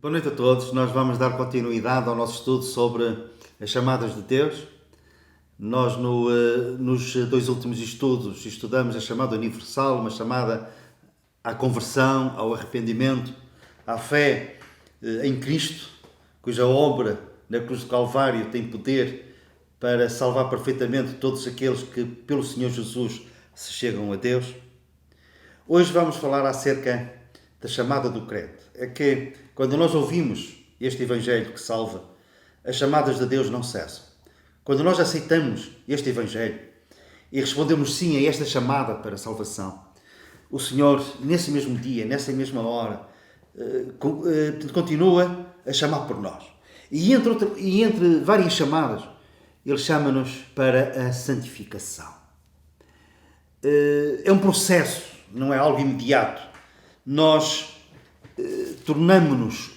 Boa noite a todos. Nós vamos dar continuidade ao nosso estudo sobre as chamadas de Deus. Nós, nos dois últimos estudos, estudamos a chamada universal, uma chamada à conversão, ao arrependimento, à fé em Cristo, cuja obra na cruz do Calvário tem poder para salvar perfeitamente todos aqueles que, pelo Senhor Jesus, se chegam a Deus. Hoje vamos falar acerca da chamada do crente. É que, quando nós ouvimos este Evangelho que salva, as chamadas de Deus não cessam. Quando nós aceitamos este Evangelho e respondemos sim a esta chamada para a salvação, o Senhor, nesse mesmo dia, nessa mesma hora, continua a chamar por nós. E entre várias chamadas, Ele chama-nos para a santificação. É um processo, não é algo imediato. Nós tornamo-nos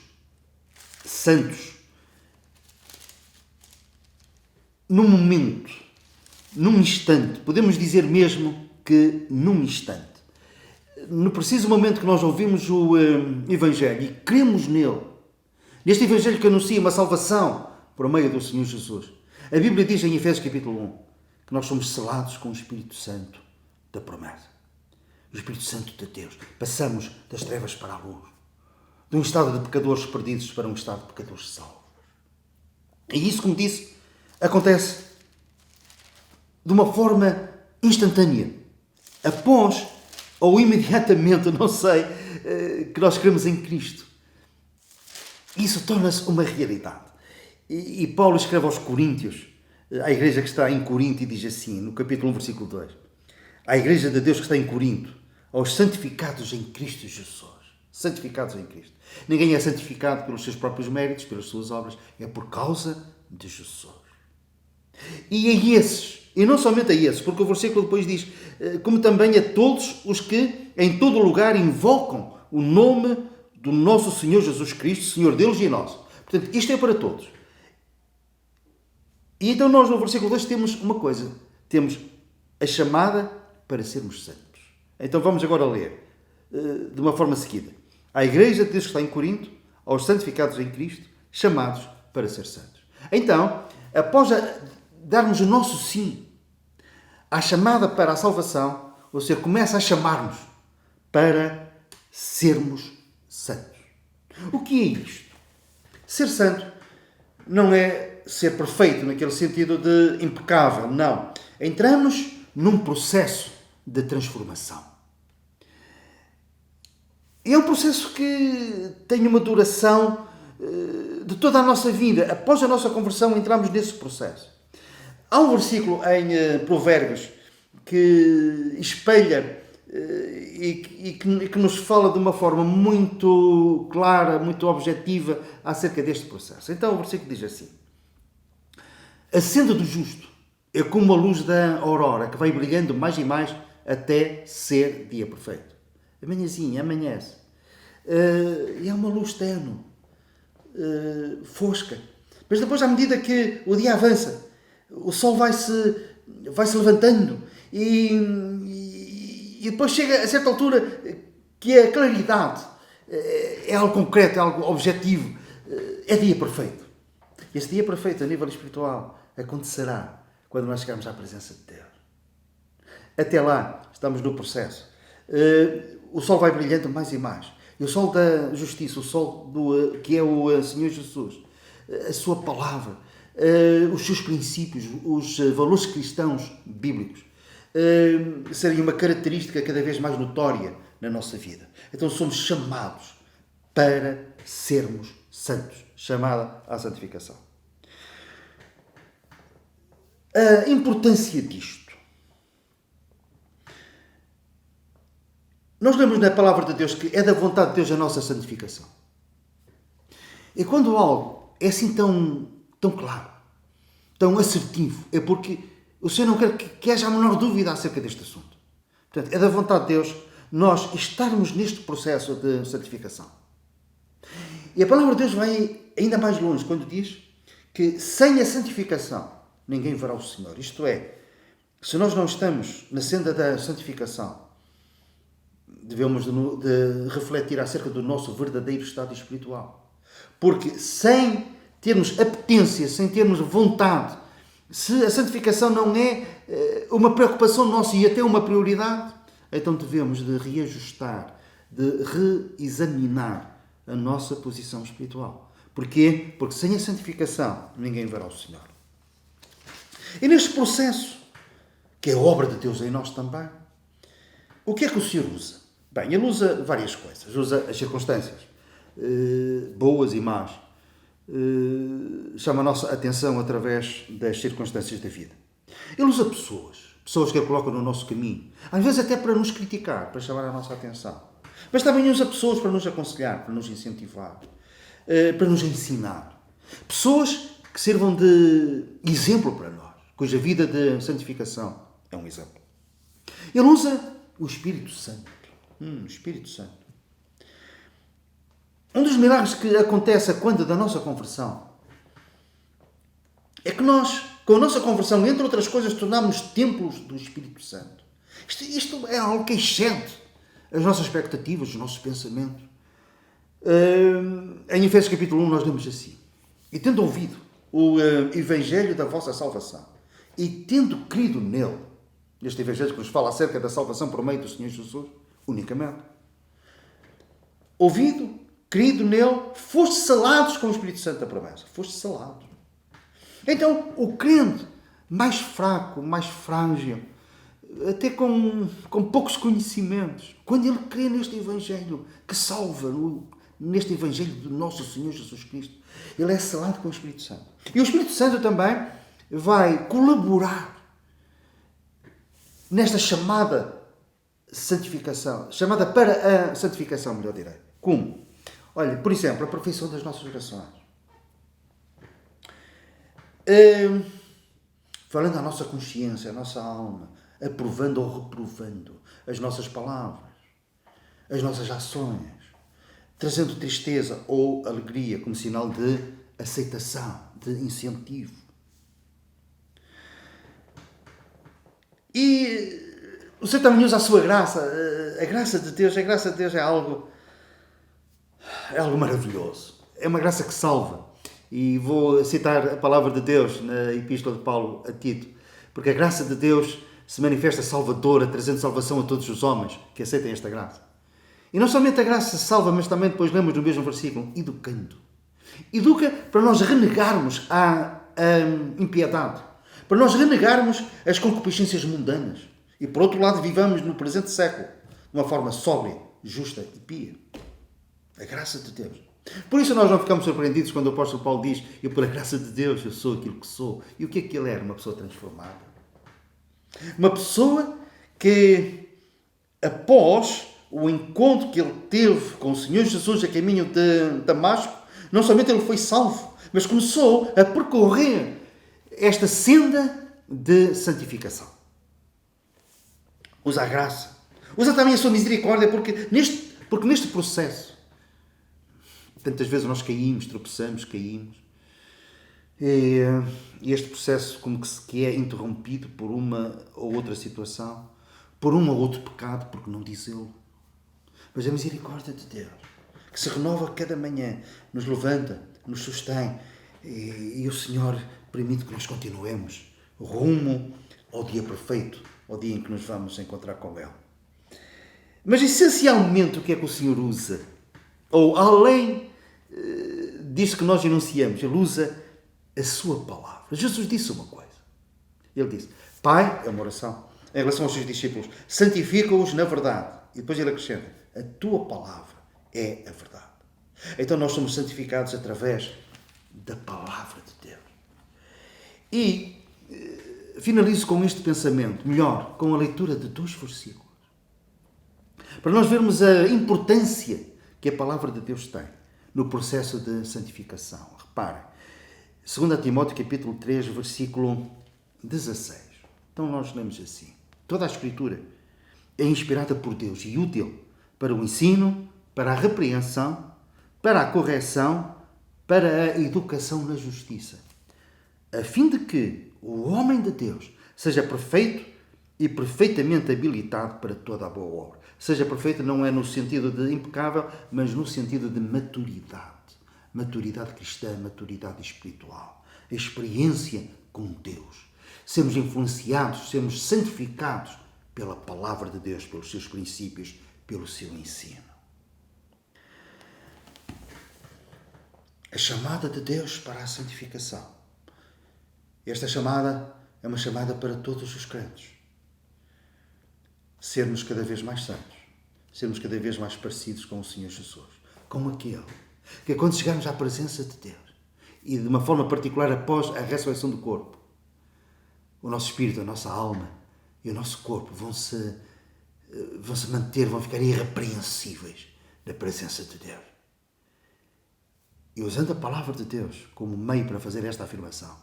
santos num momento, num instante. Podemos dizer mesmo que num instante. No preciso momento que nós ouvimos o Evangelho e cremos nele, neste Evangelho que anuncia uma salvação por meio do Senhor Jesus, a Bíblia diz em Efésios capítulo 1 que nós somos selados com o Espírito Santo da promessa. O Espírito Santo de Deus. Passamos das trevas para a luz. De um estado de pecadores perdidos para um estado de pecadores salvos. E isso, como disse, acontece de uma forma instantânea. Após ou imediatamente, não sei, que nós cremos em Cristo. Isso torna-se uma realidade. E Paulo escreve aos Coríntios, à igreja que está em Corinto, e diz assim, no capítulo 1, versículo 2. À igreja de Deus que está em Corinto, aos santificados em Cristo Jesus. Santificados em Cristo. Ninguém é santificado pelos seus próprios méritos, pelas suas obras. É por causa de Jesus. E a esses, e não somente a esses, porque o versículo depois diz, como também a todos os que em todo lugar invocam o nome do nosso Senhor Jesus Cristo, Senhor deles e nosso. Portanto, isto é para todos. E então nós no versículo 2 temos uma coisa. Temos a chamada para sermos santos. Então vamos agora ler de uma forma seguida. À igreja de Deus que está em Corinto, aos santificados em Cristo, chamados para ser santos. Então, após darmos o nosso sim à chamada para a salvação, o Senhor começa a chamar-nos para sermos santos. O que é isto? Ser santo não é ser perfeito naquele sentido de impecável, não. Entramos num processo de transformação. É um processo que tem uma duração de toda a nossa vida. Após a nossa conversão, entramos nesse processo. Há um versículo em Provérbios que espelha e que nos fala de uma forma muito clara, muito objetiva acerca deste processo. Então o versículo diz assim: a senda do justo é como a luz da aurora, que vai brilhando mais e mais até ser dia perfeito. Amanhãzinha, amanhece. E é uma luz tenue, fosca. Mas depois, à medida que o dia avança, o sol vai-se levantando e depois chega a certa altura que a claridade é algo concreto, é algo objetivo. É dia perfeito. Esse dia perfeito, a nível espiritual, acontecerá quando nós chegarmos à presença de Deus. Até lá, estamos no processo. O sol vai brilhando mais e mais. E o sol da justiça, o sol que é o Senhor Jesus, a sua palavra, os seus princípios, os valores cristãos bíblicos, serem uma característica cada vez mais notória na nossa vida. Então somos chamados para sermos santos. Chamada à santificação. A importância disto. Nós lemos na palavra de Deus que é da vontade de Deus a nossa santificação. E quando algo é assim tão claro, tão assertivo, é porque o Senhor não quer que haja a menor dúvida acerca deste assunto. Portanto, é da vontade de Deus nós estarmos neste processo de santificação. E a palavra de Deus vai ainda mais longe quando diz que sem a santificação ninguém verá o Senhor. Isto é, se nós não estamos na senda da santificação, devemos de refletir acerca do nosso verdadeiro estado espiritual. Porque sem termos apetência, sem termos vontade, se a santificação não é uma preocupação nossa e até uma prioridade, então devemos de reajustar, de reexaminar a nossa posição espiritual. Porquê? Porque sem a santificação ninguém verá o Senhor. E neste processo, que é obra de Deus em nós também, o que é que o Senhor usa? Bem, ele usa várias coisas. Usa as circunstâncias, boas e más. Chama a nossa atenção através das circunstâncias da vida. Ele usa pessoas que ele coloca no nosso caminho. Às vezes até para nos criticar, para chamar a nossa atenção. Mas também usa pessoas para nos aconselhar, para nos incentivar, para nos ensinar. Pessoas que sirvam de exemplo para nós, cuja vida de santificação é um exemplo. Ele usa o Espírito Santo. Espírito Santo. Um dos milagres que acontece quando da nossa conversão é que nós, com a nossa conversão, entre outras coisas, tornamos templos do Espírito Santo. Isto é algo que excede as nossas expectativas, os nossos pensamentos. Em Efésios capítulo 1 nós lemos assim: e tendo ouvido o Evangelho da vossa salvação, e tendo crido nele, este Evangelho que nos fala acerca da salvação por meio do Senhor Jesus, unicamente, ouvido, crido nele, foste selados com o Espírito Santo da promessa. Foste selados. Então, o crente mais fraco, mais frágil, até com poucos conhecimentos, quando ele crê neste Evangelho que salva, neste Evangelho do nosso Senhor Jesus Cristo, ele é selado com o Espírito Santo. E o Espírito Santo também vai colaborar nesta chamada santificação, chamada para a santificação, melhor direi. Como? Olha, por exemplo, a perfeição das nossas orações. Falando à nossa consciência, à nossa alma, aprovando ou reprovando as nossas palavras, as nossas ações, trazendo tristeza ou alegria como sinal de aceitação, de incentivo. E o Senhor também usa a sua graça. A graça de Deus é algo maravilhoso. É uma graça que salva. E vou citar a palavra de Deus na Epístola de Paulo a Tito. Porque a graça de Deus se manifesta salvadora, trazendo salvação a todos os homens que aceitem esta graça. E não somente a graça salva, mas também depois lemos no mesmo versículo, educando. Educa para nós renegarmos a impiedade. Para nós renegarmos as concupiscências mundanas. E por outro lado, vivamos no presente século de uma forma sóbria, justa e pia. A graça de Deus. Por isso nós não ficamos surpreendidos quando o apóstolo Paulo diz: eu pela graça de Deus eu sou aquilo que sou. E o que é que ele era? Uma pessoa transformada. Uma pessoa que, após o encontro que ele teve com o Senhor Jesus a caminho de Damasco, não somente ele foi salvo, mas começou a percorrer esta senda de santificação. Usa a graça. Usa também a sua misericórdia, porque neste processo, tantas vezes nós caímos, tropeçamos, caímos. E este processo como que é interrompido por uma ou outra situação, por um ou outro pecado, porque não diz ele. Mas a misericórdia de Deus, que se renova cada manhã, nos levanta, nos sustém, e o Senhor permite que nós continuemos rumo ao dia perfeito, ao dia em que nos vamos encontrar com Ele. Mas essencialmente o que é que o Senhor usa? Ou além disso que nós enunciamos, Ele usa a sua palavra. Jesus disse uma coisa. Ele disse: Pai, é uma oração, em relação aos seus discípulos, santifica-os na verdade. E depois ele acrescenta: a tua palavra é a verdade. Então nós somos santificados através da palavra de Deus. E finalizo com este pensamento, melhor, com a leitura de 2 versículos. Para nós vermos a importância que a palavra de Deus tem no processo de santificação. Reparem, 2 Timóteo capítulo 3, versículo 16. Então nós lemos assim: toda a Escritura é inspirada por Deus e útil para o ensino, para a repreensão, para a correção, para a educação na justiça, a fim de que o homem de Deus seja perfeito e perfeitamente habilitado para toda a boa obra. Seja perfeito não é no sentido de impecável, mas no sentido de maturidade. maturidade cristã, maturidade espiritual, a experiência com Deus. Sermos influenciados, sermos santificados pela palavra de Deus, pelos seus princípios, pelo seu ensino. A chamada de Deus para a santificação. Esta chamada é uma chamada para todos os crentes. Sermos cada vez mais santos, sermos cada vez mais parecidos com o Senhor Jesus, com aquele que quando chegarmos à presença de Deus, e de uma forma particular após a ressurreição do corpo, o nosso espírito, a nossa alma e o nosso corpo vão se manter, vão ficar irrepreensíveis na presença de Deus. E usando a palavra de Deus como meio para fazer esta afirmação,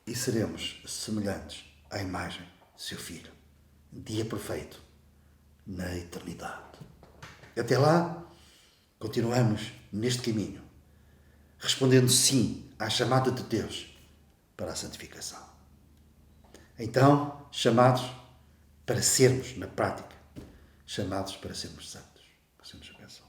e seremos semelhantes à imagem de seu Filho, dia perfeito, na eternidade. Até lá, continuamos neste caminho, respondendo sim à chamada de Deus para a santificação. Então, chamados para sermos, na prática, chamados para sermos santos. Que o Senhor nos abençoe.